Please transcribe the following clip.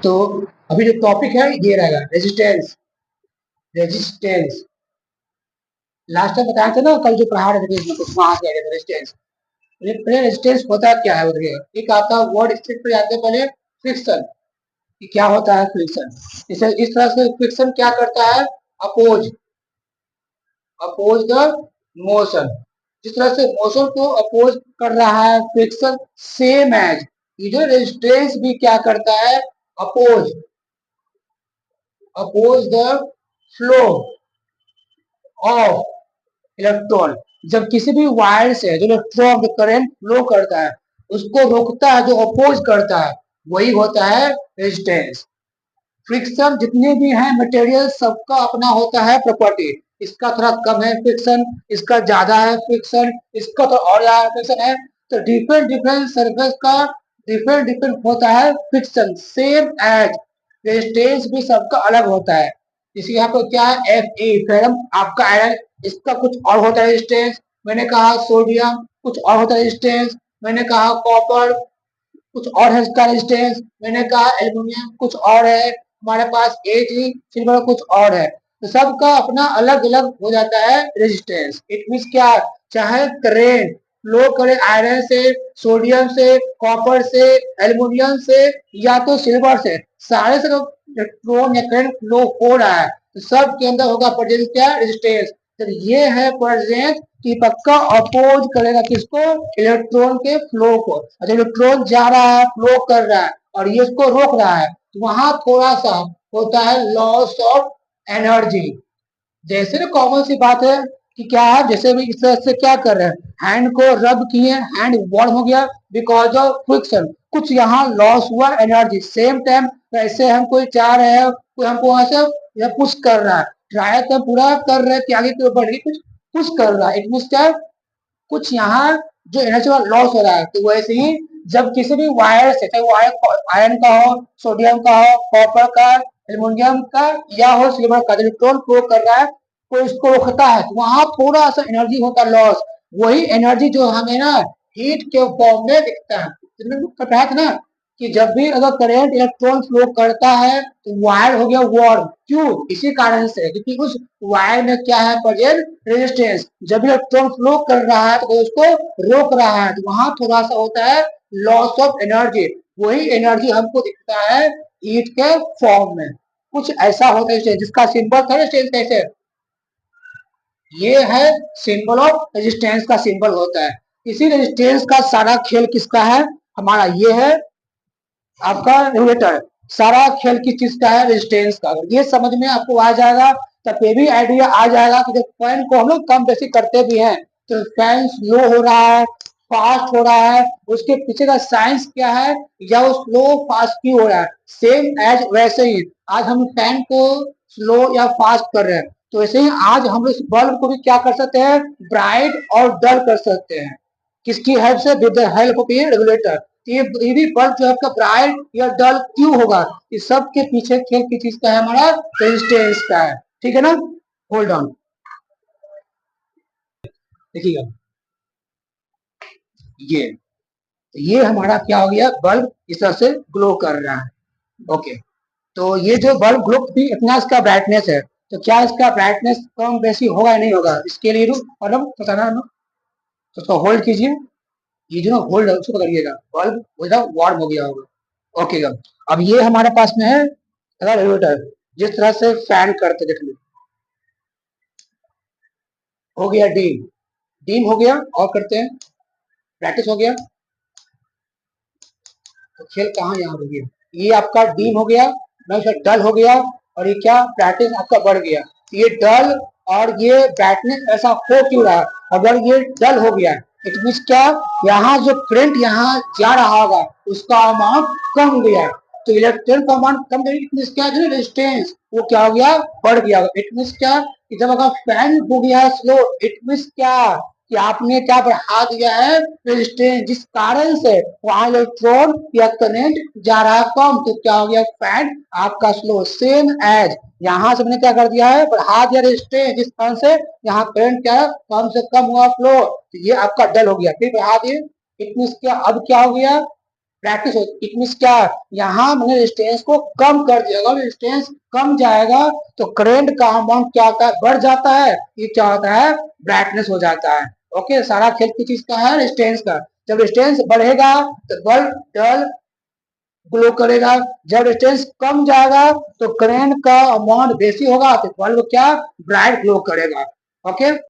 तो अभी जो टॉपिक है ये रहेगा रेजिस्टेंस। रेजिस्टेंस लास्ट टाइम बताया था ना, कल जो पढ़ा रहे थे कुछ वहां से आया था रेजिस्टेंस। रेजिस्टेंस होता क्या है उधर एक आपका वर्ड स्ट्रिक्ट पे जाते हैं पहले फ्रिक्शन कि क्या होता है फ्रिक्शन। इस तरह से फ्रिक्शन क्या करता है, अपोज अपोज द मोशन। जिस तरह से मोशन को अपोज कर रहा है फ्रिक्शन, सेम एज ये जो रेजिस्टेंस भी क्या करता है, oppose oppose the flow of electron. जब किसी भी वायर से जो इलेक्ट्रॉन करंट फ्लो करता है उसको रोकता है, जो अपोज करता है वही होता है रेजिस्टेंस। फ्रिक्शन जितने भी हैं मटेरियल सबका अपना होता है प्रॉपर्टी। इसका थोड़ा कम है फ्रिक्शन, इसका ज्यादा है फ्रिक्शन, इसका तो और ज्यादा फ्रिक्शन है। तो डिफरेंट डिफरेंट सरफेस का डिफरेंट डिफरेंट होता है फ्रिक्शन, सेम एज रेजिस्टेंस भी सबका अलग होता है। जैसे यहाँ पर क्या है, Fe फेरम आपका आयरन, इसका कुछ और होता है रेजिस्टेंस। मैंने कहा सोडियम कुछ और होता है रेजिस्टेंस। मैंने कहा कॉपर कुछ और है इसका रेजिस्टेंस। मैंने कहा एल्यूमिनियम कुछ और है। हमारे पास एजी सिल्वर कुछ और है। तो सबका अपना अलग अलग हो जाता है रेजिस्टेंस। इट मीन्स क्या, चाहे करेंट फ्लो करे आयरन से, सोडियम से, कॉपर से, एल्यूमिनियम से या तो सिल्वर से, सारे से इलेक्ट्रॉन या करंट फ्लो हो रहा है तो सब के अंदर होगा प्रेजेंस क्या, रेजिस्टेंस। तो ये है प्रेजेंस कि पक्का अपोज करेगा किसको, इलेक्ट्रॉन के फ्लो को। अच्छा इलेक्ट्रॉन जा रहा है फ्लो कर रहा है और ये इसको रोक रहा है तो वहां थोड़ा सा होता है लॉस ऑफ एनर्जी। जैसे ना कॉमन सी बात है कि क्या है, जैसे भी इस तरह से क्या कर रहे हैं, हैंड को रब किए, हैंड वार्म हो गया बिकॉज ऑफ फ्रिक्शन, कुछ यहाँ लॉस हुआ एनर्जी। सेम टाइम वैसे हम कोई चाह रहे हैं, कोई हमको वहां से पुश कर रहा है, ट्राई तो पूरा कर रहे हैं कि आगे की ओर बढ़ कुछ पुश कर रहा है। इट मीन्स क्या, कुछ यहाँ जो एनर्जी का लॉस हो रहा है। तो वैसे ही जब किसी भी वायर से, चाहे वायर आयरन का हो, सोडियम का हो, कॉपर का, एल्यूमिनियम का या हो सिल्वर का, जो इलेक्ट्रॉन फ्लो कर रहा है तो इसको रोकता है तो वहां थोड़ा सा एनर्जी होता है लॉस। वही एनर्जी जो हमें ना हीट के फॉर्म में दिखता है। बताया था ना कि जब भी अगर करंट इलेक्ट्रॉन फ्लो करता है तो वायर हो गया वार्म, क्यों, इसी कारण से क्योंकि उस वायर में क्या है प्रेजेंट, रेजिस्टेंस। जब इलेक्ट्रॉन फ्लो कर रहा है तो उसको रोक रहा है तो वहां थोड़ा सा होता है लॉस ऑफ एनर्जी। वही एनर्जी हमको दिखता है हीट के फॉर्म में। कुछ ऐसा होता है जिसका सिंबल था रेजिस्टेंस कैसे, ये है सिंबल ऑफ रेजिस्टेंस का सिंबल होता है। इसी रेजिस्टेंस का सारा खेल किसका है, हमारा ये है आपका रेगुलेटर। सारा खेल किस चीज का है, रेजिस्टेंस का। अगर ये समझ में आपको आ जाएगा तब ये भी आइडिया आ जाएगा कि जब फैन को हम लोग कम बेसी करते भी हैं तो फैन स्लो हो रहा है, फास्ट हो रहा है, उसके पीछे का साइंस क्या है, या वो स्लो फास्ट क्यों हो रहा है। सेम एज वैसे ही आज हम फैन को स्लो या फास्ट कर रहे हैं तो वैसे ही आज हम इस बल्ब को भी क्या कर सकते हैं, ब्राइट और डल कर सकते हैं। किसकी हेल्प से, विद द हेल्प ऑफ ये रेगुलेटर। ये भी बल्ब जो है आपका ब्राइट या डल क्यों होगा, इस सब के पीछे खेल की चीज का है, हमारा रेजिस्टेंस का है। ठीक है ना, होल्ड ऑन, देखिएगा ये हमारा क्या हो गया, बल्ब इस तरह से ग्लो कर रहा है। ओके, तो ये जो बल्ब ग्लो भी इतना इसका ब्राइटनेस है, तो क्या इसका ब्राइटनेस कम बेसी होगा या नहीं होगा, इसके लिए मतलब बताना है ना। तो उसको होल्ड कीजिए, ये जो होल्ड है उसको पकड़िएगा, बल्ब उधर वार्म हो गया होगा। ओके, अब ये हमारे पास में है अगर रेगुलेटर, जिस तरह से फैन करते, देख लो हो गया डीम, डीम हो गया और करते हैं, प्रैक्टिस हो गया। तो खेल कहाँ यहाँ हो गया, ये आपका डीम हो गया, डल हो गया, और ये क्या ब्राइटनेस आपका बढ़ गया। ये डल और ये ब्राइटनेस ऐसा हो क्यों रहा है, अगर ये डल हो गया इट मीन क्या, यहाँ जो करंट यहाँ जा रहा होगा उसका अमाउंट कम हो गया। तो इलेक्ट्रॉन का अमाउंट कम गया, इट मीन क्या, जो रेजिस्टेंस वो क्या हो गया, बढ़ गया। इट मीन क्या कि जब अगर फैन हो गया स्लो, इट मीन क्या कि आपने क्या बढ़ा दिया है रेजिस्टेंस, जिस कारण से वहां इलेक्ट्रॉन या करंट जा रहा है कम, तो क्या हो गया, फैन आपका स्लो। सेम एज यहाँ से मैंने क्या कर दिया है, बढ़ा दिया रेजिस्टेंस, जिस कारण से यहाँ करंट क्या है कम से कम हुआ फ्लो, तो ये आपका डल हो गया, फिर बढ़ा दिए। इट मीन क्या, अब क्या हो गया, ब्राइटनेस इट मीन्स क्या, यहाँ मैंने रेजिस्टेंस को कम कर दिया। अगर रेजिस्टेंस कम जाएगा तो करंट का अमाउंट क्या होता है, बढ़ जाता है, ये क्या होता है, ब्राइटनेस हो जाता है। ओके, सारा खेल किस चीज का है, रेजिस्टेंस का। जब रेजिस्टेंस बढ़ेगा तो बल्ब डल ग्लो करेगा, जब रेजिस्टेंस कम जाएगा तो करंट का अमाउंट बेसी होगा तो बल्ब क्या, ब्राइट ग्लो करेगा। ओके।